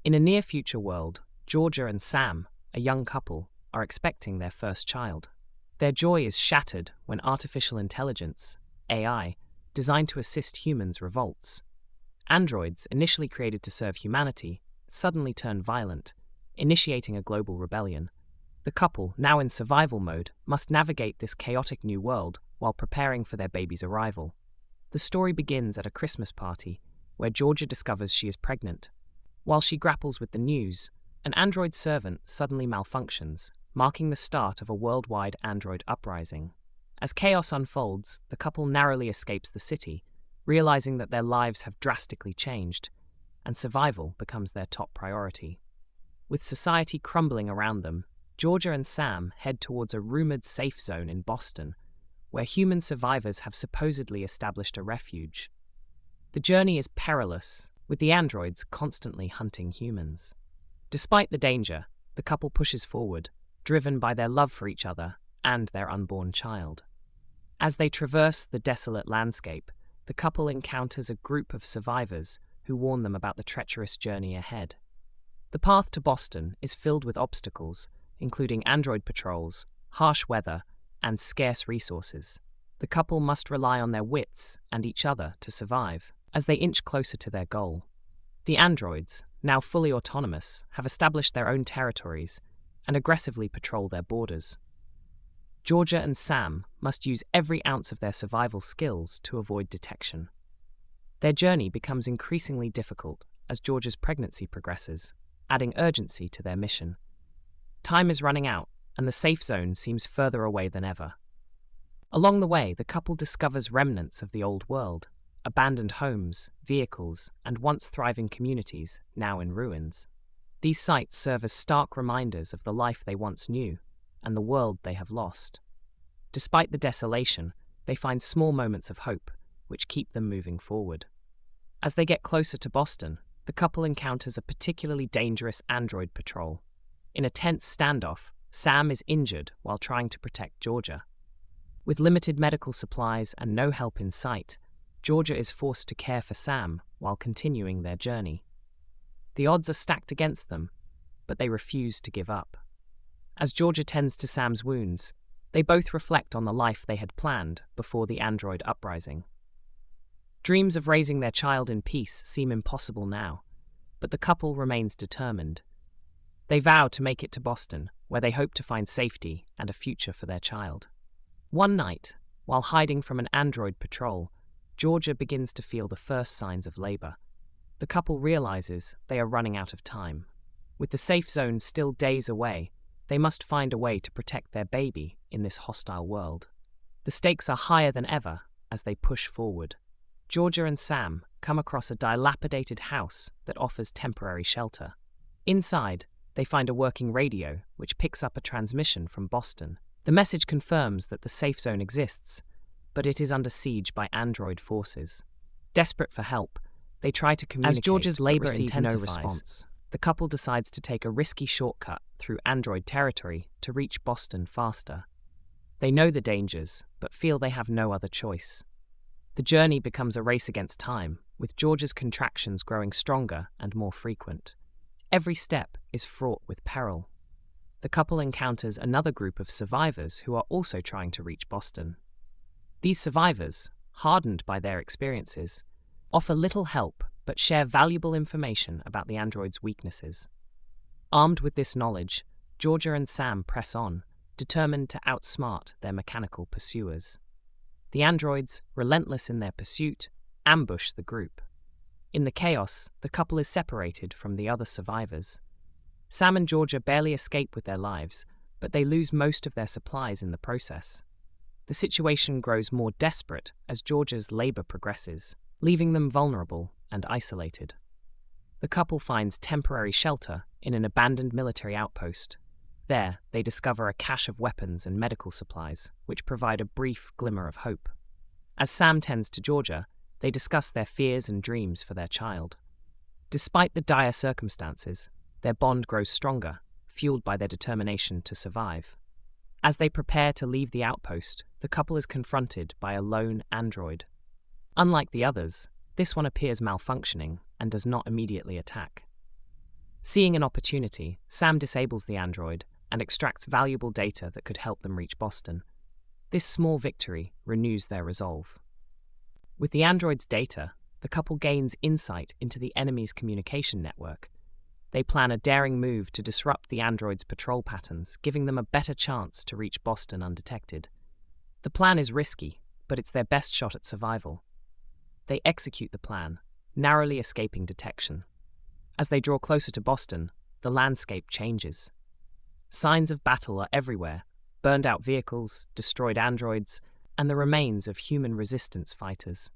In a near-future world, Georgia and Sam, a young couple, are expecting their first child. Their joy is shattered when artificial intelligence, AI, designed to assist humans revolts. Androids, initially created to serve humanity, suddenly turn violent, initiating a global rebellion. The couple, now in survival mode, must navigate this chaotic new world while preparing for their baby's arrival. The story begins at a Christmas party, where Georgia discovers she is pregnant. While she grapples with the news, an android servant suddenly malfunctions, marking the start of a worldwide android uprising. As chaos unfolds, the couple narrowly escapes the city, realizing that their lives have drastically changed, and survival becomes their top priority. With society crumbling around them, Georgia and Sam head towards a rumored safe zone in Boston, where human survivors have supposedly established a refuge. The journey is perilous, with the androids constantly hunting humans. Despite the danger, the couple pushes forward, driven by their love for each other and their unborn child. As they traverse the desolate landscape, the couple encounters a group of survivors who warn them about the treacherous journey ahead. The path to Boston is filled with obstacles, including android patrols, harsh weather, and scarce resources. The couple must rely on their wits and each other to survive as they inch closer to their goal. The androids, now fully autonomous, have established their own territories and aggressively patrol their borders. Georgia and Sam must use every ounce of their survival skills to avoid detection. Their journey becomes increasingly difficult as Georgia's pregnancy progresses, adding urgency to their mission. Time is running out, and the safe zone seems further away than ever. Along the way, the couple discovers remnants of the old world, abandoned homes, vehicles, and once thriving communities, now in ruins. These sites serve as stark reminders of the life they once knew and the world they have lost. Despite the desolation, they find small moments of hope, which keep them moving forward. As they get closer to Boston, the couple encounters a particularly dangerous android patrol. In a tense standoff, Sam is injured while trying to protect Georgia. With limited medical supplies and no help in sight, Georgia is forced to care for Sam while continuing their journey. The odds are stacked against them, but they refuse to give up. As Georgia tends to Sam's wounds, they both reflect on the life they had planned before the android uprising. Dreams of raising their child in peace seem impossible now, but the couple remains determined. They vow to make it to Boston, where they hope to find safety and a future for their child. One night, while hiding from an android patrol, Georgia begins to feel the first signs of labor. The couple realizes they are running out of time. With the safe zone still days away, they must find a way to protect their baby in this hostile world. The stakes are higher than ever as they push forward. Georgia and Sam come across a dilapidated house that offers temporary shelter. Inside, they find a working radio which picks up a transmission from Boston. The message confirms that the safe zone exists, but it is under siege by android forces. Desperate for help, they try to communicate, As Georgia's labor intensifies, no response. The couple decides to take a risky shortcut through android territory to reach Boston faster. They know the dangers, but feel they have no other choice. The journey becomes a race against time, with Georgia's contractions growing stronger and more frequent. Every step is fraught with peril. The couple encounters another group of survivors who are also trying to reach Boston. These survivors, hardened by their experiences, offer little help but share valuable information about the android's weaknesses. Armed with this knowledge, Georgia and Sam press on, determined to outsmart their mechanical pursuers. The androids, relentless in their pursuit, ambush the group. In the chaos, the couple is separated from the other survivors. Sam and Georgia barely escape with their lives, but they lose most of their supplies in the process. The situation grows more desperate as Georgia's labor progresses, leaving them vulnerable and isolated. The couple finds temporary shelter in an abandoned military outpost. There, they discover a cache of weapons and medical supplies, which provide a brief glimmer of hope. As Sam tends to Georgia, they discuss their fears and dreams for their child. Despite the dire circumstances, their bond grows stronger, fueled by their determination to survive. As they prepare to leave the outpost, the couple is confronted by a lone android. Unlike the others, this one appears malfunctioning and does not immediately attack. Seeing an opportunity, Sam disables the android and extracts valuable data that could help them reach Boston. This small victory renews their resolve. With the android's data, the couple gains insight into the enemy's communication network. They plan a daring move to disrupt the android's patrol patterns, giving them a better chance to reach Boston undetected. The plan is risky, but it's their best shot at survival. They execute the plan, narrowly escaping detection. As they draw closer to Boston, the landscape changes. Signs of battle are everywhere: burned-out vehicles, destroyed androids, and the remains of human resistance fighters.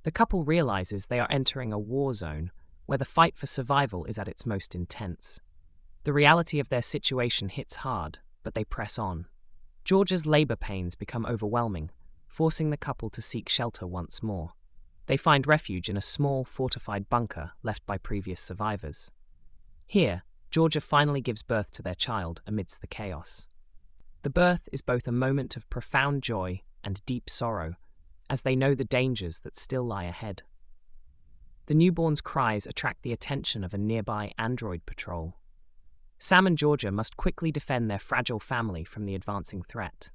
The couple realizes they are entering a war zone where the fight for survival is at its most intense. The reality of their situation hits hard, but they press on. Georgia's labor pains become overwhelming, forcing the couple to seek shelter once more. They find refuge in a small, fortified bunker left by previous survivors. Here, Georgia finally gives birth to their child amidst the chaos. The birth is both a moment of profound joy and deep sorrow, as they know the dangers that still lie ahead. The newborn's cries attract the attention of a nearby android patrol. Sam and Georgia must quickly defend their fragile family from the advancing threat.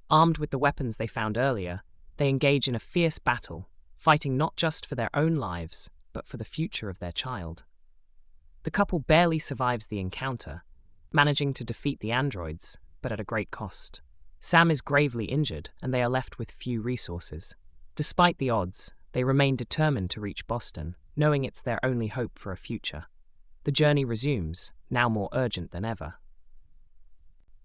Armed with the weapons they found earlier, they engage in a fierce battle, fighting not just for their own lives, but for the future of their child. The couple barely survives the encounter, managing to defeat the androids, but at a great cost. Sam is gravely injured, and they are left with few resources. Despite the odds, they remain determined to reach Boston, knowing it's their only hope for a future. The journey resumes, now more urgent than ever.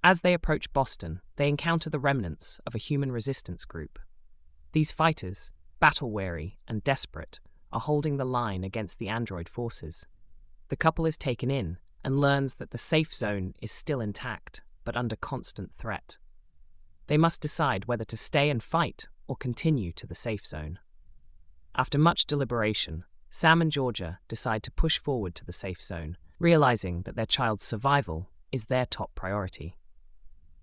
As they approach Boston, they encounter the remnants of a human resistance group. These fighters, battle-weary and desperate, are holding the line against the android forces. The couple is taken in and learns that the safe zone is still intact, but under constant threat. They must decide whether to stay and fight or continue to the safe zone. After much deliberation, Sam and Georgia decide to push forward to the safe zone, realizing that their child's survival is their top priority.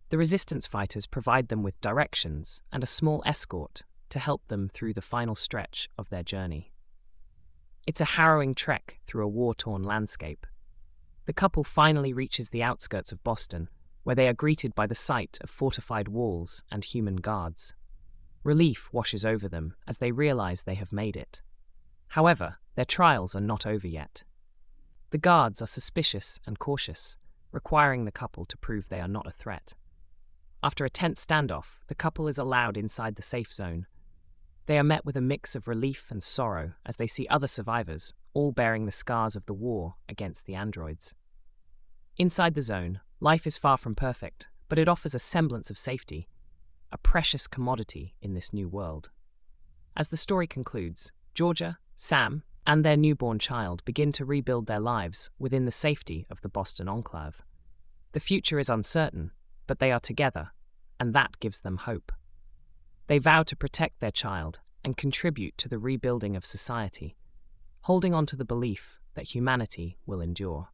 The resistance fighters provide them with directions and a small escort to help them through the final stretch of their journey. It's a harrowing trek through a war-torn landscape. The couple finally reaches the outskirts of Boston, where they are greeted by the sight of fortified walls and human guards. Relief washes over them as they realize they have made it. However, their trials are not over yet. The guards are suspicious and cautious, requiring the couple to prove they are not a threat. After a tense standoff, the couple is allowed inside the safe zone. They are met with a mix of relief and sorrow as they see other survivors, all bearing the scars of the war against the androids. Inside the zone, life is far from perfect, but it offers a semblance of safety, a precious commodity in this new world. As the story concludes, Georgia, Sam, and their newborn child begin to rebuild their lives within the safety of the Boston enclave. The future is uncertain, but they are together, and that gives them hope. They vow to protect their child and contribute to the rebuilding of society, holding on to the belief that humanity will endure.